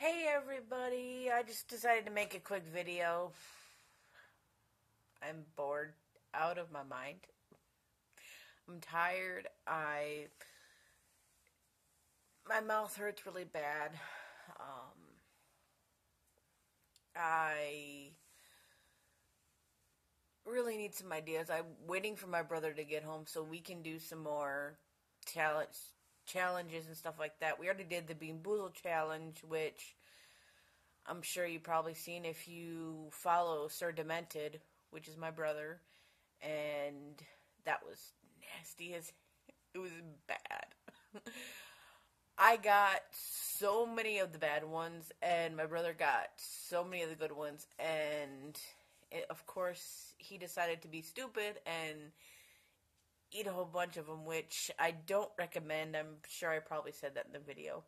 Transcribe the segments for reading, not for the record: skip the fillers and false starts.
Hey everybody, I just decided to make a quick video. I'm bored out of my mind. I'm tired. My mouth hurts really bad. I really need some ideas. I'm waiting for my brother to get home so we can do some more challenges and stuff like that. We already did the Bean Boozle challenge, which I'm sure you've probably seen if you follow Sir Demented, which is my brother, and that was nasty as it was bad. I got so many of the bad ones, and my brother got so many of the good ones, and of course he decided to be stupid and eat a whole bunch of them, which I don't recommend. I'm sure I probably said that in the video.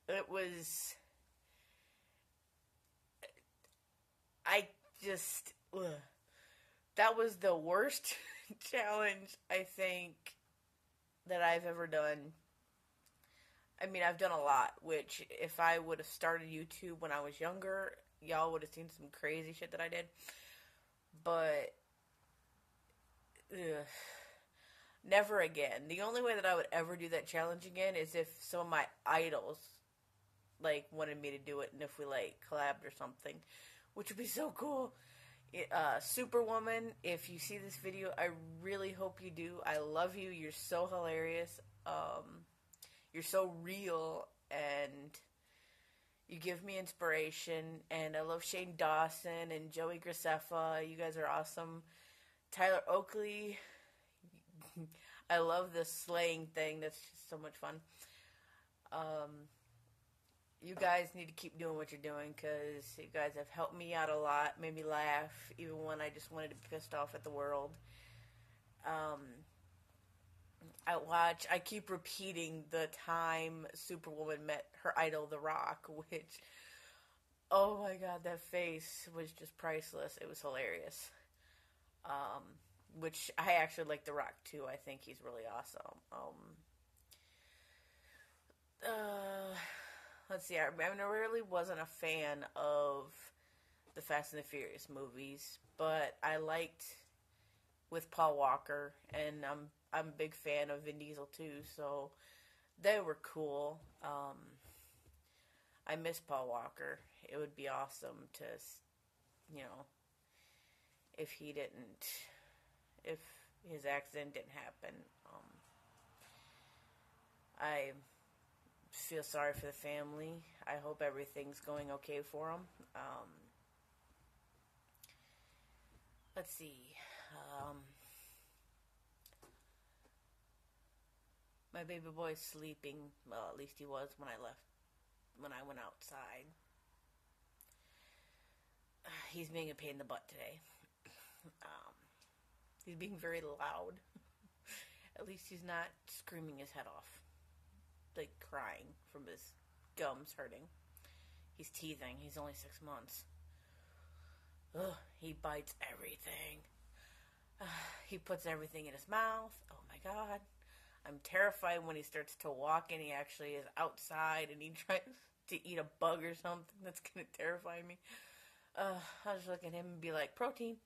It was I just ugh. That was the worst challenge I think that I've ever done. I mean, I've done a lot, which if I would have started YouTube when I was younger, y'all would have seen some crazy shit that I did. But ugh, never again. The only way that I would ever do that challenge again is if some of my idols like wanted me to do it, and if we like collabed or something, which would be so cool. Superwoman, if you see this video, I really hope you do. I love you. You're so hilarious. You're so real, and you give me inspiration. And I love Shane Dawson and Joey Graceffa. You guys are awesome. Tyler Oakley. I love the slaying thing. That's just so much fun. You guys need to keep doing what you're doing because you guys have helped me out a lot, made me laugh, even when I just wanted to be pissed off at the world. I keep repeating the time Superwoman met her idol, The Rock, which, oh my god, that face was just priceless. It was hilarious. Which I actually like The Rock too. I think he's really awesome. Let's see. I really wasn't a fan of the Fast and the Furious movies, but I liked with Paul Walker, and I'm a big fan of Vin Diesel too. So they were cool. I miss Paul Walker. It would be awesome to, if he didn't, if his accident didn't happen. I feel sorry for the family. I hope everything's going okay for them. Let's see. My baby boy's sleeping. Well, at least he was when I went outside. He's being a pain in the butt today. He's being very loud. At least he's not screaming his head off. Like crying from his gums hurting. He's teething. He's only 6 months. Ugh, he bites everything. He puts everything in his mouth. Oh my god. I'm terrified when he starts to walk and he actually is outside and he tries to eat a bug or something. That's going to terrify me. I'll just look at him and be like, protein.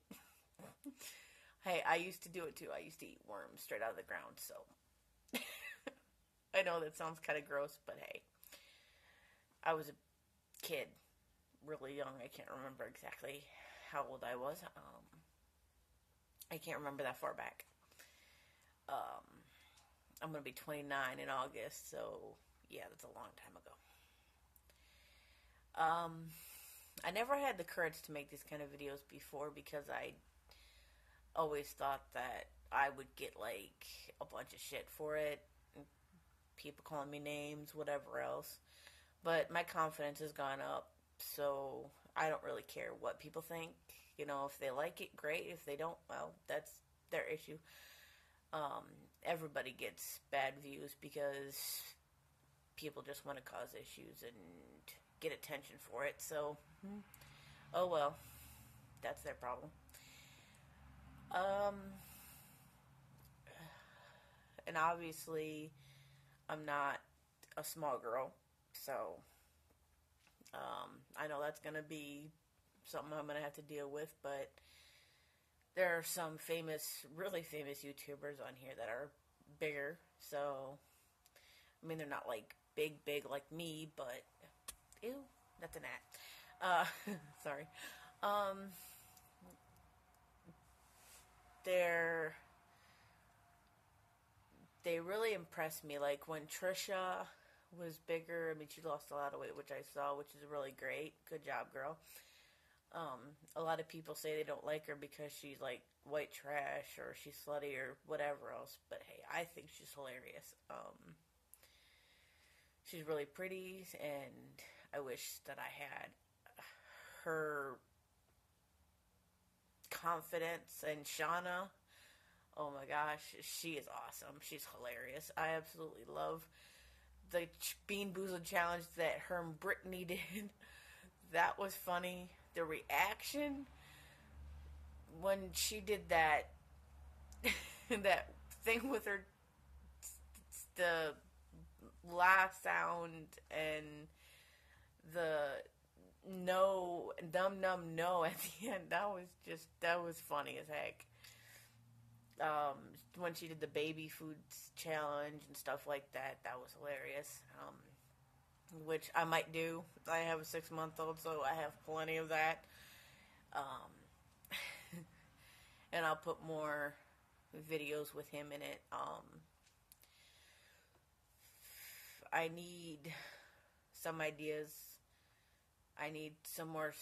Hey, I used to do it too. I used to eat worms straight out of the ground, so. I know that sounds kind of gross, but hey. I was a kid, really young. I can't remember exactly how old I was. I can't remember that far back. I'm going to be 29 in August, so yeah, that's a long time ago. I never had the courage to make these kind of videos before because I always thought that I would get like a bunch of shit for it. People calling me names, whatever else. But my confidence has gone up, so I don't really care what people think. If they like it, great. If they don't, well, that's their issue. Everybody gets bad views because people just want to cause issues and get attention for it. So, oh well, that's their problem. And obviously, I'm not a small girl. So, I know that's going to be something I'm going to have to deal with, but there are some really famous YouTubers on here that are bigger. So, I mean, they're not like big like me, but ew, that's an sorry. Um, they're they really impressed me. Like when Trisha was bigger, I mean, she lost a lot of weight, which I saw, which is really great. Good job, girl. A lot of people say they don't like her because she's like white trash or she's slutty or whatever else. But hey, I think she's hilarious. She's really pretty, and I wish that I had her confidence. And Shauna, oh my gosh, she is awesome. She's hilarious. I absolutely love the Bean Boozled challenge that her and Brittany did. That was funny. The reaction when she did that that thing with her the la sound and the no num num no at the end, that was funny as heck. When she did the baby food challenge and stuff like that, that was hilarious. Which I might do. I have a 6-month-old, so I have plenty of that. And I'll put more videos with him in it. I need some ideas. I need some more.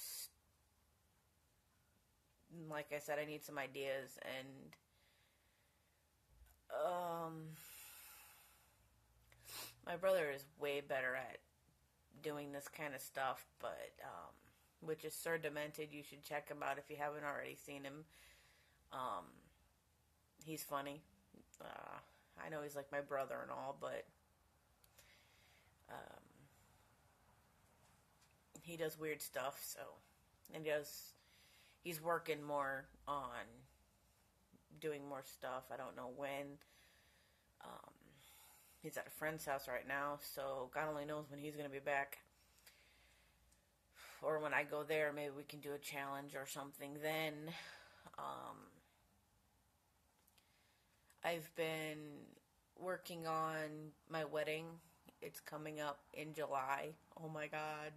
Like I said, I need some ideas, and my brother is way better at doing this kind of stuff, but which is Sir Demented. You should check him out if you haven't already seen him. He's funny. I know he's like my brother and all, but he does weird stuff. So, and he's working more on doing more stuff. I don't know when. He's at a friend's house right now, so God only knows when he's going to be back. Or when I go there, maybe we can do a challenge or something then. I've been working on my wedding. It's coming up in July. Oh my God.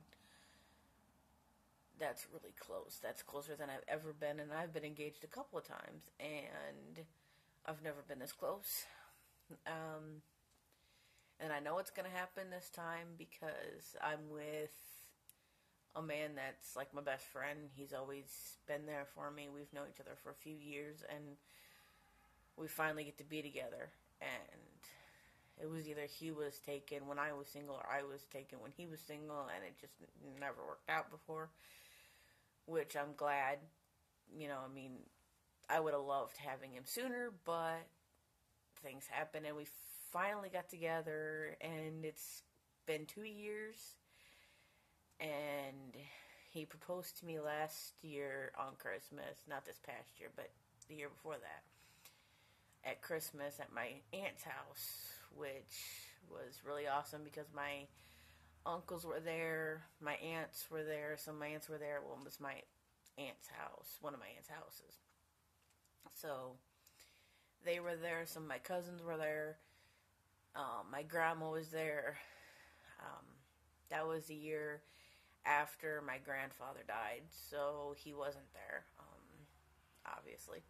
That's really close. That's closer than I've ever been, and I've been engaged a couple of times, and I've never been this close. And I know it's going to happen this time because I'm with a man that's like my best friend. He's always been there for me. We've known each other for a few years, and we finally get to be together. And it was either he was taken when I was single or I was taken when he was single, and it just never worked out before, which I'm glad. I mean, I would have loved having him sooner, but things happen, and we finally got together, and it's been 2 years, and he proposed to me last year on Christmas, not this past year, but the year before that, at Christmas at my aunt's house, which was really awesome because my uncles were there, my aunts were there, some of my aunts were there. Well, it was my aunt's house, one of my aunt's houses. So they were there, some of my cousins were there, my grandma was there. That was the year after my grandfather died, so he wasn't there, obviously.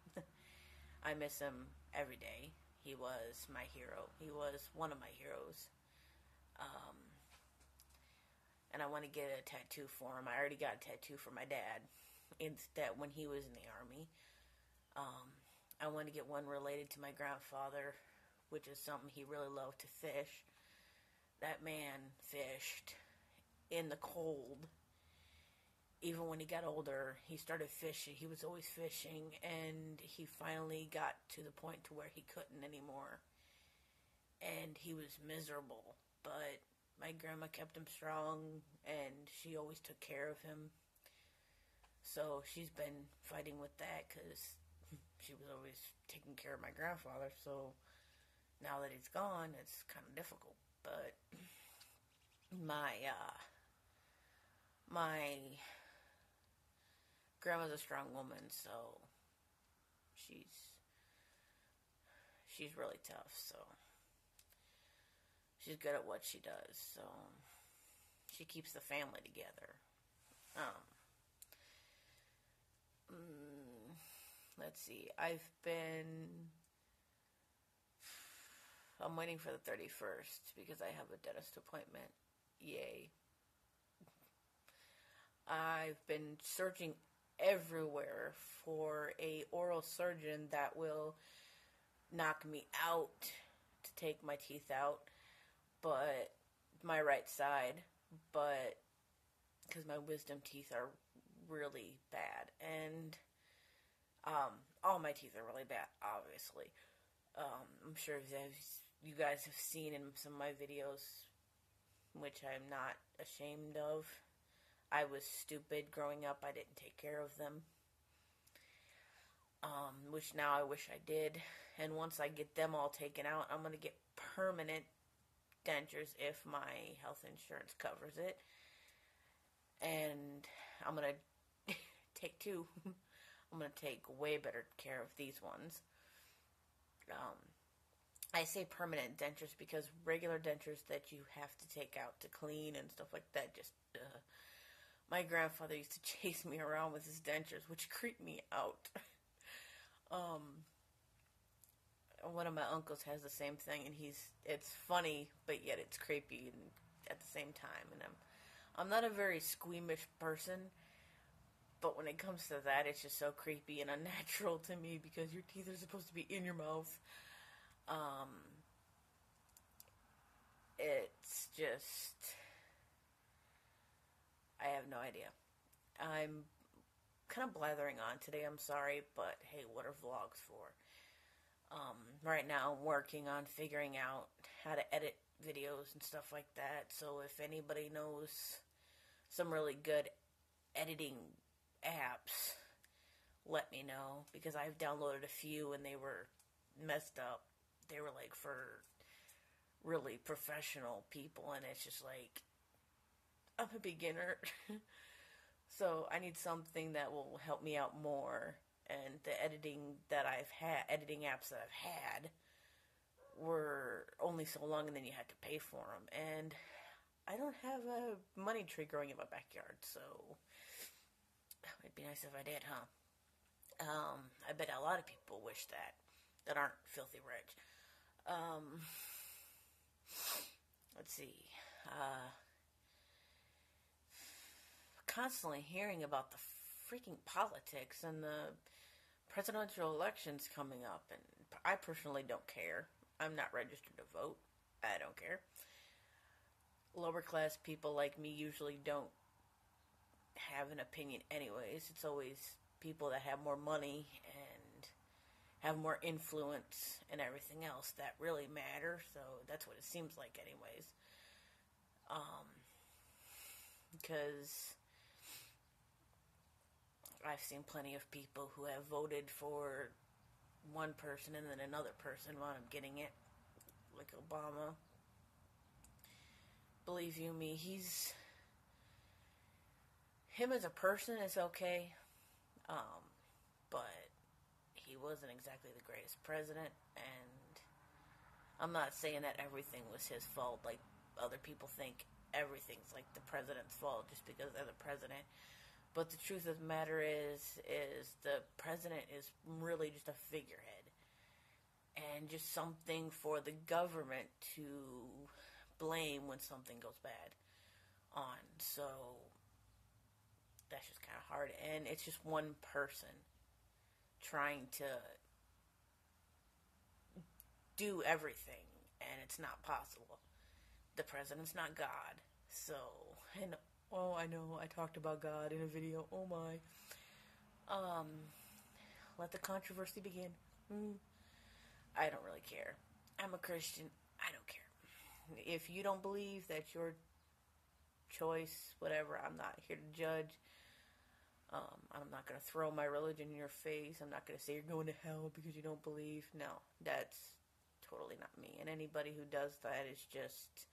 I miss him every day. He was my hero. He was one of my heroes. And I want to get a tattoo for him. I already got a tattoo for my dad instead when he was in the Army. I want to get one related to my grandfather, which is something he really loved to fish. That man fished in the cold. Even when he got older, he started fishing. He was always fishing, and he finally got to the point to where he couldn't anymore. And he was miserable, but my grandma kept him strong, and she always took care of him. So she's been fighting with that because she was always taking care of my grandfather. So now that he's gone, it's kind of difficult. But My, my grandma's a strong woman, so she's really tough, so she's good at what she does, so she keeps the family together. Um, let's see, I'm waiting for the 31st because I have a dentist appointment. Yay. I've been searching everywhere for a oral surgeon that will knock me out to take my teeth out, but my right side, but because my wisdom teeth are really bad, and all my teeth are really bad, obviously. I'm sure you guys have seen in some of my videos, which I'm not ashamed of. I was stupid growing up. I didn't take care of them. Which now I wish I did. And once I get them all taken out, I'm going to get permanent dentures if my health insurance covers it. And I'm going to take two. I'm going to take way better care of these ones. I say permanent dentures because regular dentures that you have to take out to clean and stuff like that just... My grandfather used to chase me around with his dentures, which creeped me out. One of my uncles has the same thing, and it's funny, but yet it's creepy and at the same time. And I'm not a very squeamish person, but when it comes to that, it's just so creepy and unnatural to me because your teeth are supposed to be in your mouth. It's just... I have no idea. I'm kind of blathering on today, I'm sorry, but hey, what are vlogs for? Right now I'm working on figuring out how to edit videos and stuff like that, so if anybody knows some really good editing apps, let me know, because I've downloaded a few and they were messed up. They were like for really professional people, and it's just like, I'm a beginner, so I need something that will help me out more. And the editing apps that I've had were only so long, and then you had to pay for them. And I don't have a money tree growing in my backyard, so it'd be nice if I did, huh? I bet a lot of people wish that aren't filthy rich. Let's see. Constantly hearing about the freaking politics and the presidential elections coming up, and I personally don't care. I'm not registered to vote. I don't care. Lower class people like me usually don't have an opinion anyways. It's always people that have more money and have more influence and everything else that really matter, so that's what it seems like anyways. Because I've seen plenty of people who have voted for one person and then another person wound up getting it, like Obama. Believe you me, him as a person is okay, but he wasn't exactly the greatest president, and I'm not saying that everything was his fault, like other people think everything's like the president's fault just because they're the president. But the truth of the matter is the president is really just a figurehead. And just something for the government to blame when something goes bad on. So, that's just kind of hard. And it's just one person trying to do everything. And it's not possible. The president's not God. So, and oh, I know, I talked about God in a video. Oh my. Let the controversy begin. I don't really care. I'm a Christian. I don't care. If you don't believe, that's your choice, whatever. I'm not here to judge. I'm not going to throw my religion in your face. I'm not going to say you're going to hell because you don't believe. No, that's totally not me. And anybody who does that is just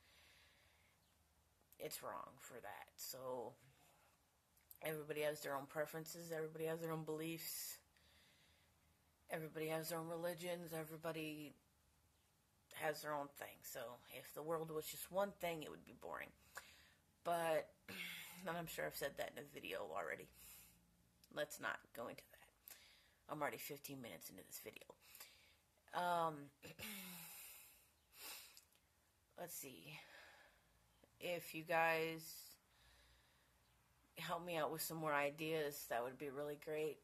it's wrong for that. So everybody has their own preferences. Everybody has their own beliefs. Everybody has their own religions. Everybody has their own thing. So if the world was just one thing, it would be boring. But, and I'm sure I've said that in a video already. Let's not go into that. I'm already 15 minutes into this video. Let's see. If you guys help me out with some more ideas, that would be really great.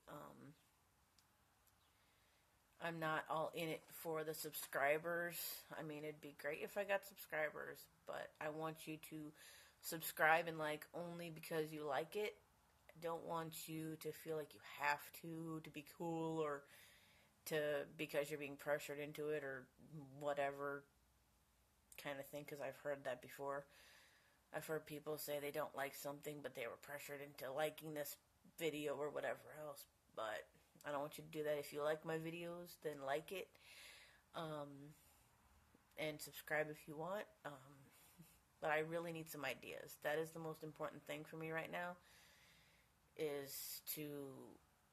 I'm not all in it for the subscribers. I mean, it'd be great if I got subscribers, but I want you to subscribe and like only because you like it. I don't want you to feel like you have to be cool, or because you're being pressured into it, or whatever kind of thing, because I've heard that before. I've heard people say they don't like something, but they were pressured into liking this video or whatever else. But I don't want you to do that. If you like my videos, then like it. And subscribe if you want. But I really need some ideas. That is the most important thing for me right now, is to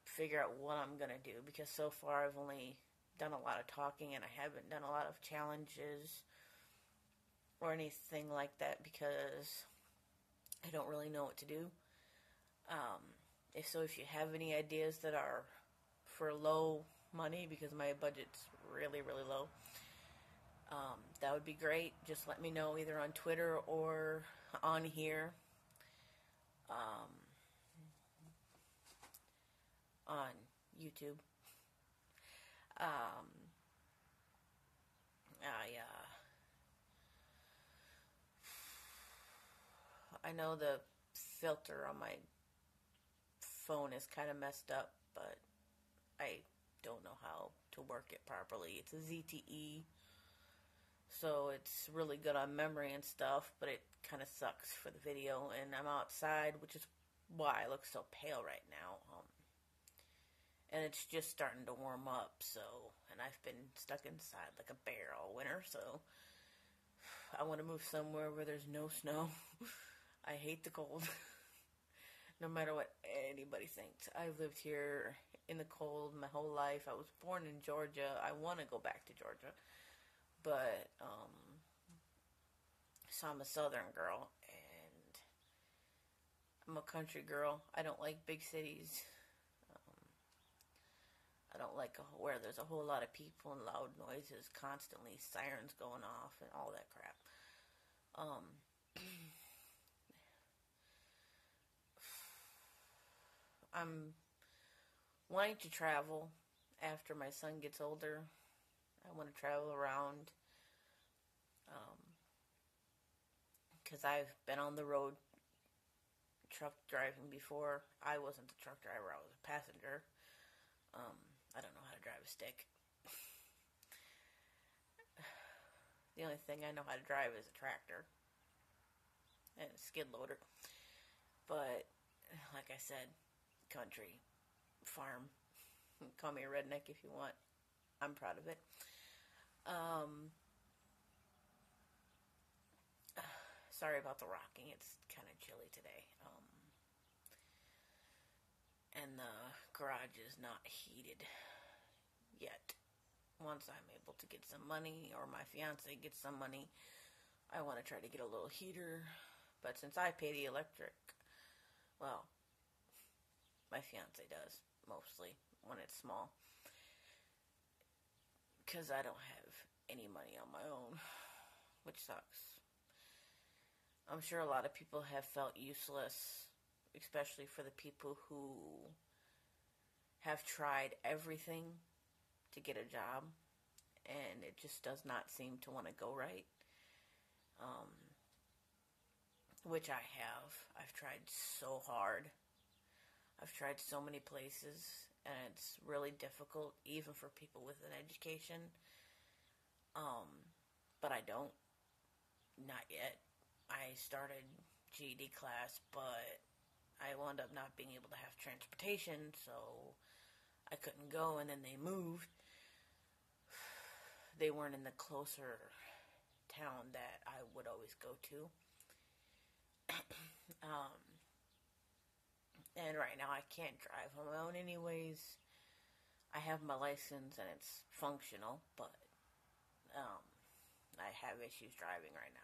figure out what I'm going to do. Because so far I've only done a lot of talking, and I haven't done a lot of challenges or anything like that, because I don't really know what to do. If you have any ideas that are for low money, because my budget's really, really low, that would be great. Just let me know either on Twitter or on here, on YouTube. I know the filter on my phone is kind of messed up, but I don't know how to work it properly. It's a ZTE, so it's really good on memory and stuff, but it kind of sucks for the video, and I'm outside, which is why I look so pale right now. And it's just starting to warm up, and I've been stuck inside like a bear all winter, so I want to move somewhere where there's no snow. I hate the cold. No matter what anybody thinks. I've lived here in the cold my whole life. I was born in Georgia. I want to go back to Georgia. But, so I'm a southern girl, and I'm a country girl. I don't like big cities. I don't like where there's a whole lot of people and loud noises, constantly sirens going off and all that crap. I'm wanting to travel after my son gets older. I want to travel around, because I've been on the road truck driving before. I wasn't the truck driver, I was a passenger. I don't know how to drive a stick. The only thing I know how to drive is a tractor and a skid loader. But, like I said, country, farm, call me a redneck if you want. I'm proud of it. Sorry about the rocking. It's kind of chilly today. And the garage is not heated yet. Once I'm able to get some money, or my fiance gets some money, I want to try to get a little heater. But since I pay the electric, well, my fiance does, mostly, when it's small. Because I don't have any money on my own, which sucks. I'm sure a lot of people have felt useless, especially for the people who have tried everything to get a job, and it just does not seem to want to go right. Which I have. I've tried so hard. I've tried so many places, and it's really difficult, even for people with an education. But I don't. Not yet. I started GED class, but I wound up not being able to have transportation, so I couldn't go, and then they moved. They weren't in the closer town that I would always go to. Um, and right now I can't drive on my own anyways. I have my license and it's functional, but um, I have issues driving right now.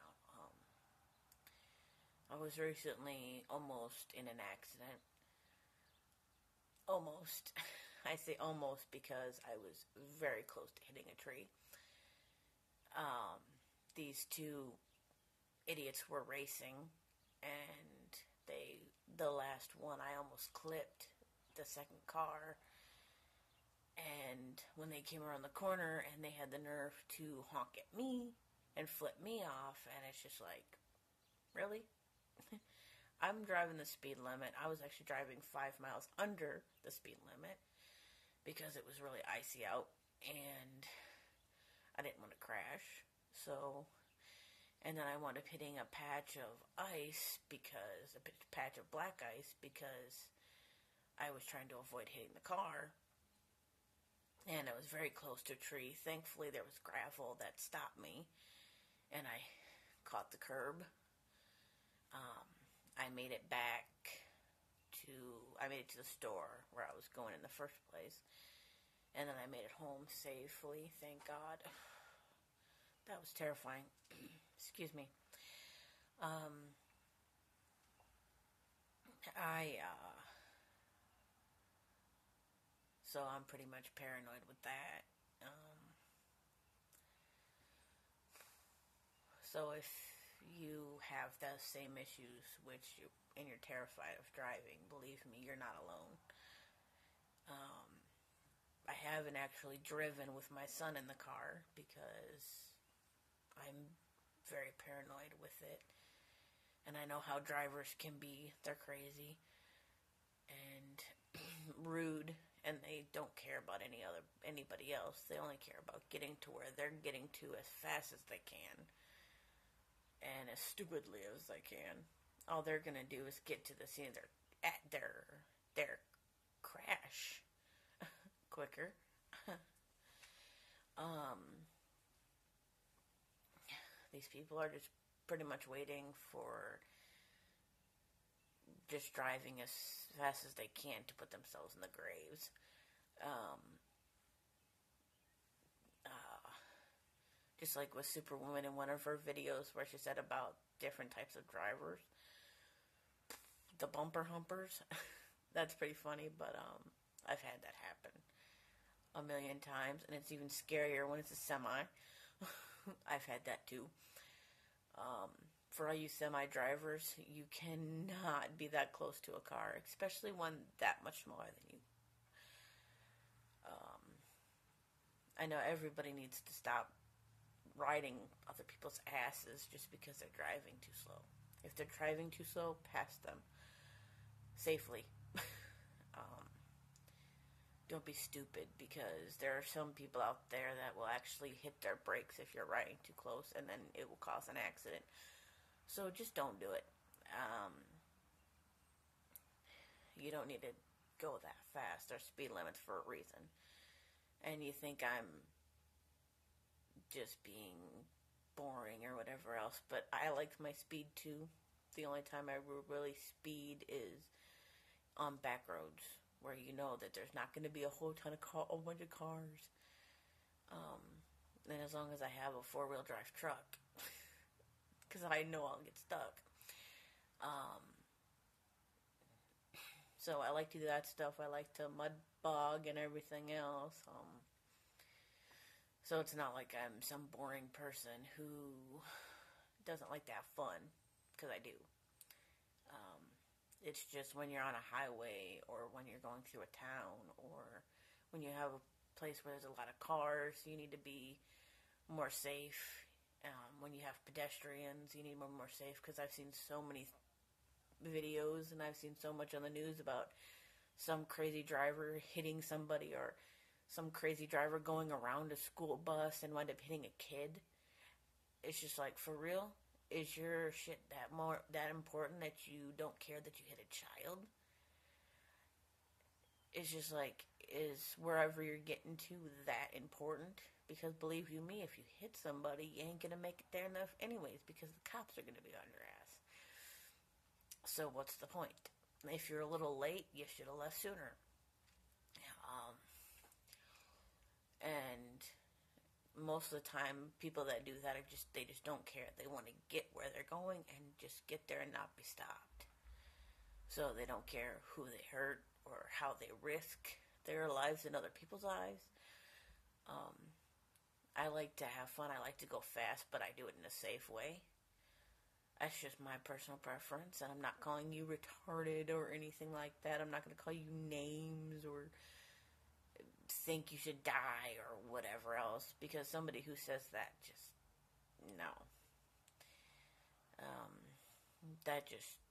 I was recently almost in an accident. Almost. I say almost because I was very close to hitting a tree. Um, these two idiots were racing, and the last one, I almost clipped the second car. And when they came around the corner, and they had the nerve to honk at me and flip me off, and it's just like, really? I'm driving the speed limit. I was actually driving 5 miles under the speed limit because it was really icy out, and I didn't want to crash. So, and then I wound up hitting a patch of ice because, a patch of black ice because I was trying to avoid hitting the car. And I was very close to a tree. Thankfully, there was gravel that stopped me, and I caught the curb. I made it I made it to the store where I was going in the first place. And then I made it home safely, thank God. That was terrifying. Excuse me. So I'm pretty much paranoid with that. So if you have those same issues, and you're terrified of driving, believe me, you're not alone. I haven't actually driven with my son in the car because I'm very paranoid with it. And I know how drivers can be. They're crazy and rude, and they don't care about anybody else. They only care about getting to where they're getting to as fast as they can and as stupidly as they can. All they're gonna do is get to the scene at their crash quicker. These people are just pretty much waiting for just driving as fast as they can to put themselves in the graves. Just like with Superwoman in one of her videos where she said about different types of drivers. The bumper humpers. That's pretty funny, but I've had that happen a million times, and it's even scarier when it's a semi. I've had that too. For all you semi drivers, you cannot be that close to a car, especially one that much smaller than you. I know everybody needs to stop riding other people's asses just because they're driving too slow. If they're driving too slow, pass them safely. Don't be stupid, because there are some people out there that will actually hit their brakes if you're riding too close, and then it will cause an accident. So just don't do it. You don't need to go that fast. There's speed limits for a reason. And you think I'm just being boring or whatever else, but I liked my speed too. The only time I really speed is on back roads, where you know that there's not going to be a whole bunch of cars. And as long as I have a 4-wheel drive truck, because I know I'll get stuck. So I like to do that stuff. I like to mud bog and everything else. So it's not like I'm some boring person who doesn't like to have fun, because I do. It's just when you're on a highway, or when you're going through a town, or when you have a place where there's a lot of cars, you need to be more safe. When you have pedestrians, you need to be more safe, because I've seen so many videos and I've seen so much on the news about some crazy driver hitting somebody, or some crazy driver going around a school bus and wind up hitting a kid. It's just like, for real? Is your shit that important that you don't care that you hit a child? It's just like, is wherever you're getting to that important? Because believe you me, if you hit somebody, you ain't gonna make it there enough anyways, because the cops are gonna be on your ass. So what's the point? If you're a little late, you should have left sooner. Um, and most of the time, people that do that they just don't care. They want to get where they're going and just get there and not be stopped. So they don't care who they hurt or how they risk their lives and other people's lives. Um, I like to have fun. I like to go fast, but I do it in a safe way. That's just my personal preference, and I'm not calling you retarded or anything like that. I'm not going to call you names or think you should die or whatever else, because somebody who says that, just no. Um, that just,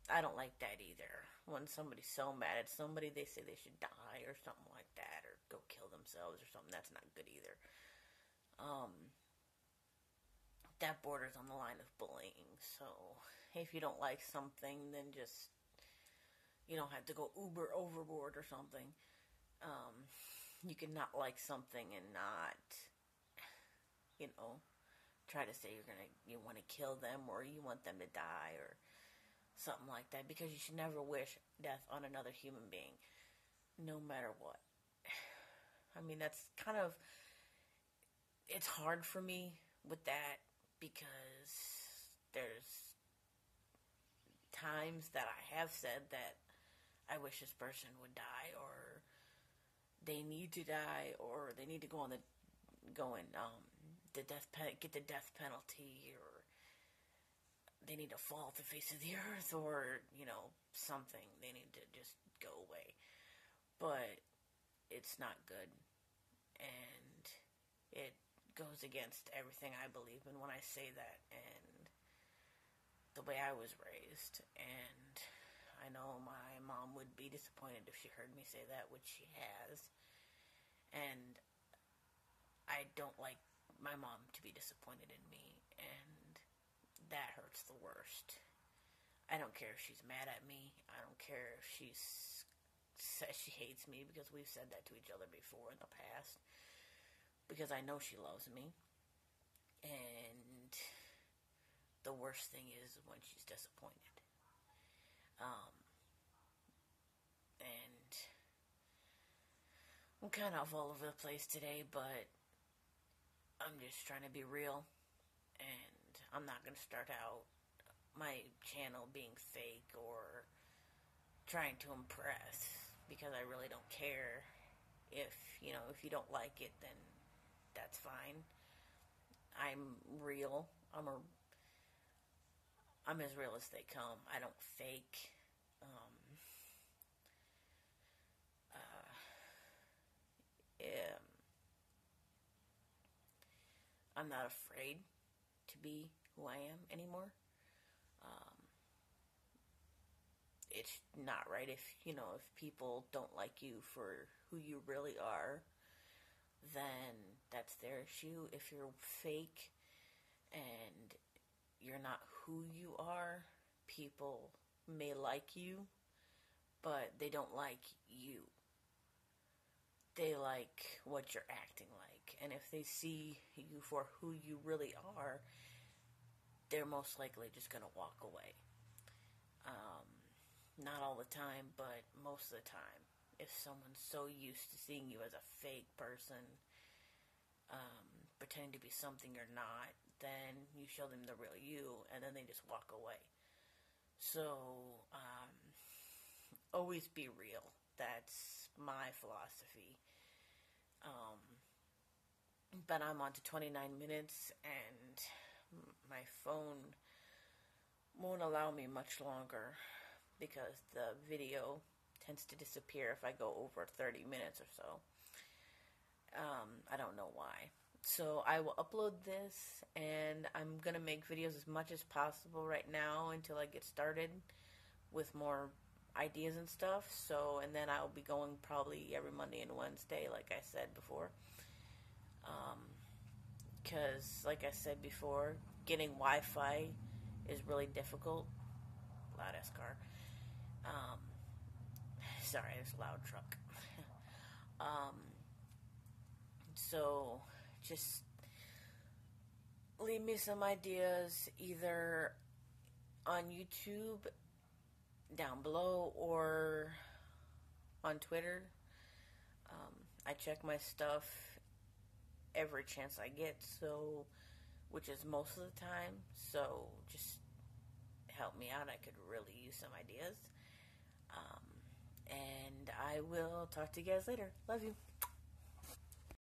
I don't like that either. When somebody's so mad at somebody, they say they should die or something like that, or go kill themselves or something. That's not good either. That borders on the line of bullying. So if you don't like something, then just, you don't have to go uber overboard or something. You can not like something and not, try to say you want to kill them or you want them to die or something like that, because you should never wish death on another human being, no matter what. I mean, that's kind of, it's hard for me with that, because there's times that I have said that I wish this person would die, or they need to die, or they need to get the death penalty, or they need to fall off the face of the earth, or something. They need to just go away. But it's not good, and it goes against everything I believe in when I say that, and the way I was raised. And I know my mom would be disappointed if she heard me say that, which she has. And I don't like my mom to be disappointed in me, and that hurts the worst. I don't care if she's mad at me. I don't care if she says she hates me, because we've said that to each other before in the past, because I know she loves me. And the worst thing is when she's disappointed. And I'm kind of all over the place today, but I'm just trying to be real. And I'm not going to start out my channel being fake or trying to impress, because I really don't care. If you don't like it, then that's fine. I'm real. I'm as real as they come. I don't fake. I'm not afraid to be who I am anymore. It's not right if people don't like you for who you really are, then that's their issue. If you're fake and you're not who you are, people may like you, but they don't like you. They like what you're acting like. And if they see you for who you really are, they're most likely just going to walk away. Not all the time, but most of the time. If someone's so used to seeing you as a fake person, pretending to be something you're not, then you show them the real you, and then they just walk away. So, always be real. That's my philosophy. But I'm on to 29 minutes, and my phone won't allow me much longer, because the video tends to disappear if I go over 30 minutes or so. I don't know why. So I will upload this, and I'm going to make videos as much as possible right now until I get started with more ideas and stuff. So, and then I'll be going probably every Monday and Wednesday, like I said before. Because, like I said before, getting Wi-Fi is really difficult. Loud ass car. Sorry, it's a loud truck. So, just leave me some ideas. Either on YouTube down below or on Twitter. I check my stuff every chance I get, so which is most of the time. So just help me out. I could really use some ideas. And I will talk to you guys later. Love you.